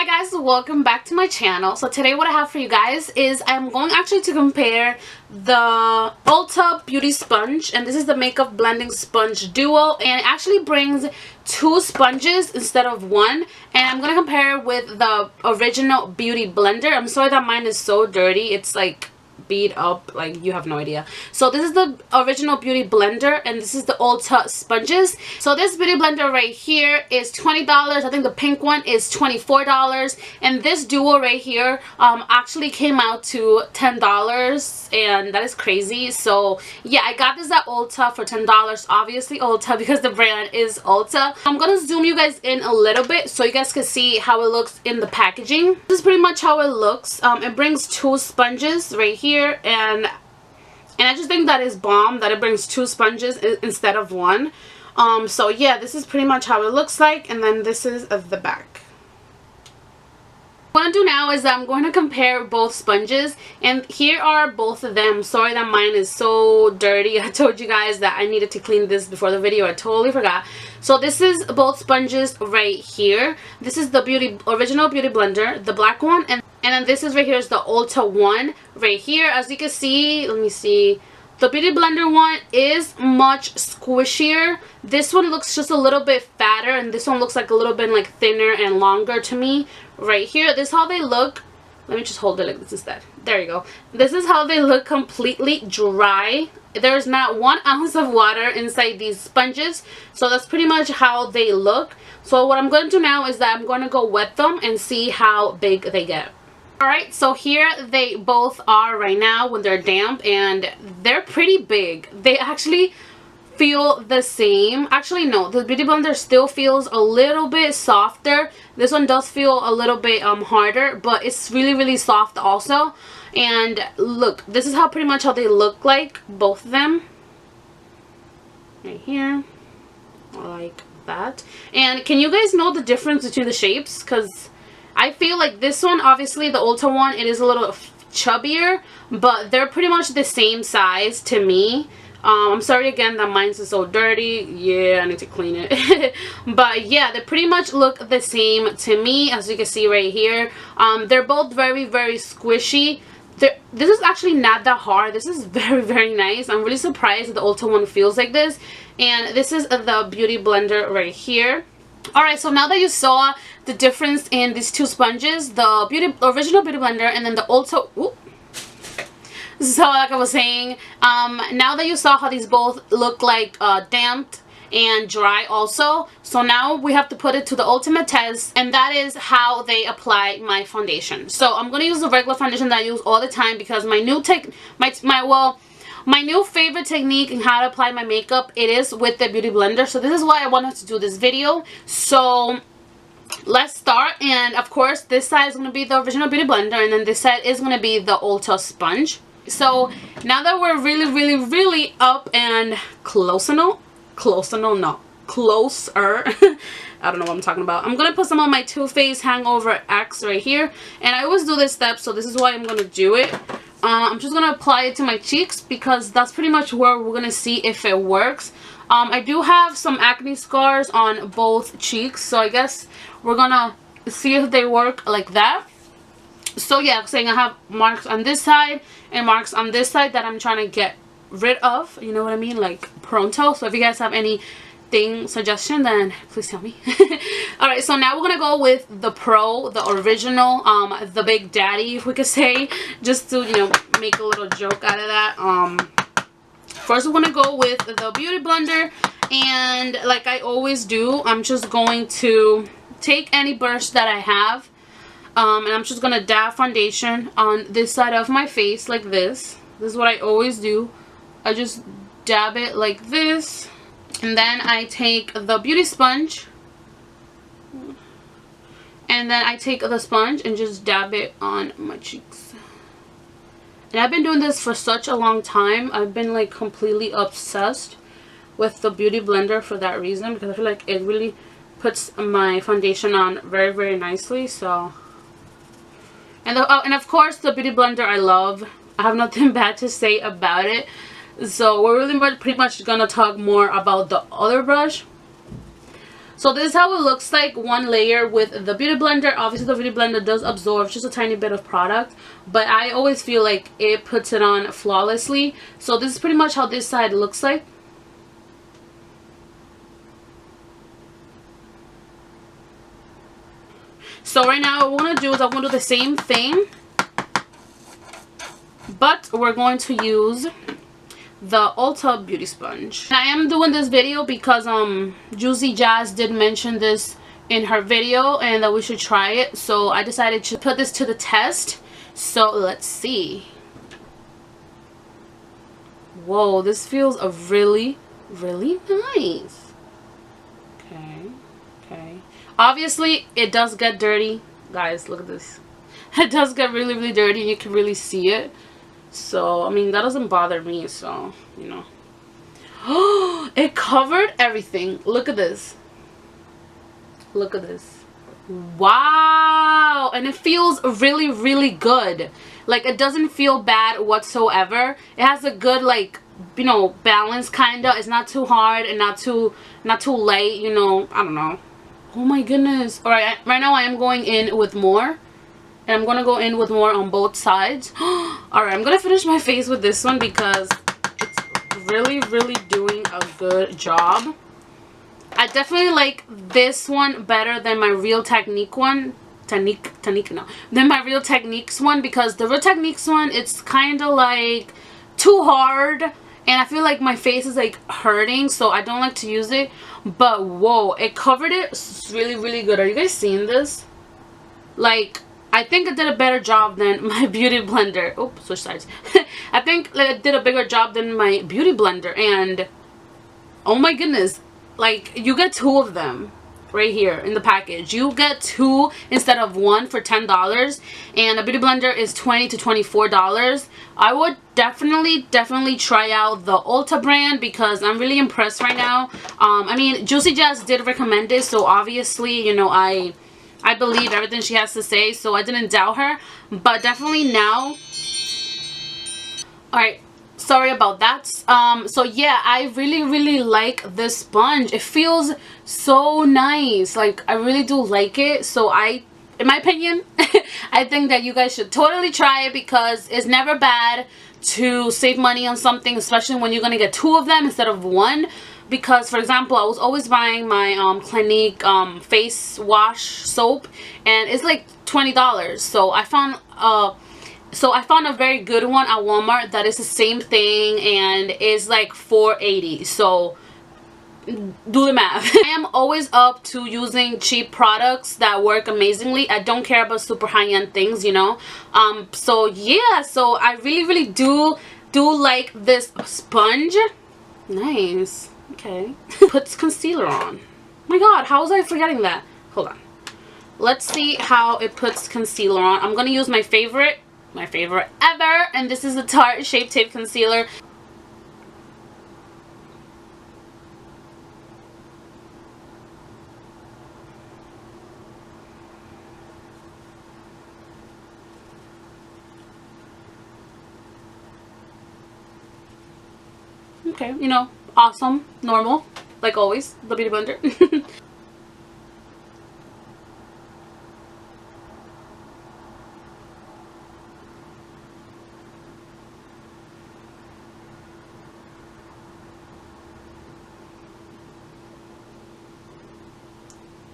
guys, welcome back to my channel. So today what I have for you guys is I'm going actually to compare the Ulta Beauty Sponge, and this is the Makeup Blending Sponge Duo, and it actually brings two sponges instead of one, and I'm going to compare it with the original Beauty Blender. I'm sorry that mine is so dirty. It's like beat up, like you have no idea. So this is the original Beauty Blender, and this is the Ulta sponges. So this Beauty Blender right here is $20. I think the pink one is $24, and this duo right here actually came out to $10, and that is crazy. So yeah, I got this at Ulta for $10, obviously Ulta because the brand is Ulta. I'm gonna zoom you guys in a little bit so you guys can see how it looks in the packaging. This is pretty much how it looks. It brings two sponges right here, and I just think that is bomb that it brings two sponges instead of one. So yeah, this is pretty much how it looks like, and then this is the back. What I'm going to do now is I'm going to compare both sponges, and here are both of them. Sorry that mine is so dirty. I told you guys that I needed to clean this before the video. I totally forgot. So this is both sponges right here. This is the original Beauty Blender, the black one, and then this is right here is the Ulta one right here. As you can see, let me see. The Beauty Blender one is much squishier. This one looks just a little bit fatter, and this one looks like a little bit like thinner and longer to me right here. This is how they look. Let me just hold it like this instead. There you go. This is how they look, completely dry. There's not 1 ounce of water inside these sponges. So that's pretty much how they look. So what I'm going to do now is that I'm going to go wet them and see how big they get. Alright, so here they both are right now when they're damp, and they're pretty big. They actually feel the same. Actually, no, the Beauty Blender still feels a little bit softer. This one does feel a little bit harder, but it's really soft also. And look, this is how pretty much how they look like, both of them. Right here, like that. And can you guys know the difference between the shapes? Because I feel like this one, obviously the Ulta one, it is a little chubbier, but they're pretty much the same size to me. I'm sorry again that mine's is so dirty. Yeah, I need to clean it. But yeah, they pretty much look the same to me, as you can see right here. They're both very squishy. This is actually not that hard. This is very nice. I'm really surprised that the Ulta one feels like this. And this is the Beauty Blender right here. Alright, so now that you saw the difference in these two sponges, the original Beauty Blender and then the Ulta, so like I was saying, now that you saw how these both look like damped and dry also, so now we have to put it to the ultimate test, and that is how they apply my foundation. So I'm going to use the regular foundation that I use all the time, because my new my new favorite technique in how to apply my makeup, it is with the Beauty Blender. So this is why I wanted to do this video. So let's start. And of course, this side is going to be the original Beauty Blender, and then this side is going to be the Ulta sponge. So now that we're really up and closer I don't know what I'm talking about. I'm going to put some of my Too Faced Hangover X right here, and I always do this step, so this is why I'm going to do it. I'm just going to apply it to my cheeks, because that's pretty much where we're going to see if it works. I do have some acne scars on both cheeks, so I guess we're going to see if they work like that. So yeah, saying I have marks on this side and marks on this side that I'm trying to get rid of, you know what I mean, like pronto. So if you guys have anything suggestion, then please tell me. Alright, so now we're gonna go with the the original, the Big Daddy, if we could say, just to, you know, make a little joke out of that. First we're gonna go with the Beauty Blender, and like I always do, I'm just going to take any brush that I have, and I'm just gonna dab foundation on this side of my face like this. This is what I always do. I just dab it like this, and then I take the beauty sponge, and then I take the sponge and just dab it on my cheeks. And I've been doing this for such a long time. I've been like completely obsessed with the Beauty Blender for that reason, because I feel like it really puts my foundation on very nicely. So, and of course the Beauty Blender I love. I have nothing bad to say about it. So we're really pretty much gonna talk more about the other brush. So this is how it looks like, one layer with the beauty blender. Obviously the beauty blender does absorb just a tiny bit of product, but I always feel like it puts it on flawlessly. So this is pretty much how this side looks like. So right now what I want to do is I'm going to do the same thing, but we're going to use the Ulta beauty sponge. And I am doing this video because Juicy Jazz did mention this in her video and that we should try it, so I decided to put this to the test. So let's see. Whoa, this feels really nice. Okay, obviously it does get dirty, guys. Look at this. It does get really dirty and you can really see it. So I mean, that doesn't bother me, so you know. Oh, it covered everything. Look at this. Look at this. Wow. And it feels really good. Like, it doesn't feel bad whatsoever. It has a good, like, you know, balance kinda. It's not too hard and not too light, you know. I don't know. Oh my goodness. Alright, right now I am going in with more. And I'm going to go in with more on both sides. Alright, I'm going to finish my face with this one because it's really doing a good job. I definitely like this one better than my Real Technique one. Than my Real Techniques one, because the Real Techniques one, it's kind of like too hard. And I feel like my face is like hurting, so I don't like to use it. But whoa, it covered it really good. Are you guys seeing this? Like, I think it did a better job than my beauty blender. Oh, switch sides. I think like, it did a bigger job than my beauty blender. And oh my goodness, like, you get 2 of them right here in the package. You get 2 instead of 1 for $10, and a beauty blender is $20 to $24. I would definitely try out the Ulta brand because I'm really impressed right now. I mean, Juicy Jazz did recommend it, so obviously, you know, I believe everything she has to say, so I didn't doubt her. But definitely now. Alright, sorry about that. So yeah, I really like this sponge. It feels so nice. Like, I really do like it. So in my opinion, I think that you guys should totally try it because it's never bad to save money on something, especially when you're gonna get 2 of them instead of 1. Because, for example, I was always buying my Clinique face wash soap, and it's like $20. So I found a very good one at Walmart that is the same thing and is like $4.80. So do the math. I am always up to using cheap products that work amazingly. I don't care about super high-end things, you know. So yeah, so I really do like this sponge. Nice. Okay. Puts concealer on. Oh my god, how was I forgetting that? Hold on. Let's see how it puts concealer on. I'm gonna use my favorite ever, and this is the Tarte Shape Tape Concealer. Okay, you know, awesome, normal, like always, the beauty blender.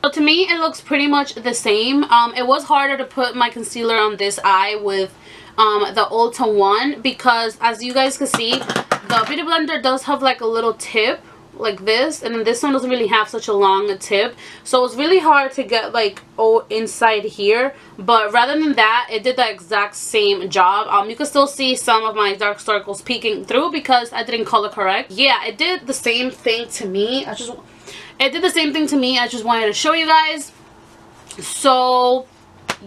So to me, it looks pretty much the same. It was harder to put my concealer on this eye with the Ulta one because, as you guys can see, the beauty blender does have like a little tip like this, and then this one doesn't really have such a long tip, so it's really hard to get like inside here. But rather than that, it did the exact same job. You can still see some of my dark circles peeking through because I didn't color correct. Yeah, it did the same thing to me. I just wanted to show you guys. So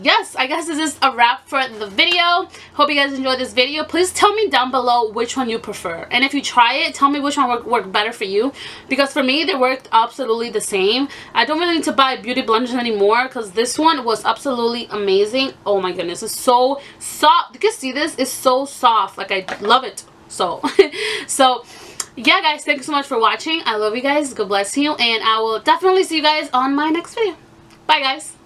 yes, I guess this is a wrap for the video. Hope you guys enjoyed this video. Please tell me down below which one you prefer, and if you try it, tell me which one worked better for you, because for me they worked absolutely the same. I don't really need to buy beauty blenders anymore because this one was absolutely amazing. Oh my goodness, it's so soft. You can see this, it's so soft. Like, I love it. So yeah guys, thanks so much for watching. I love you guys. God bless you, and I will definitely see you guys on my next video. Bye guys.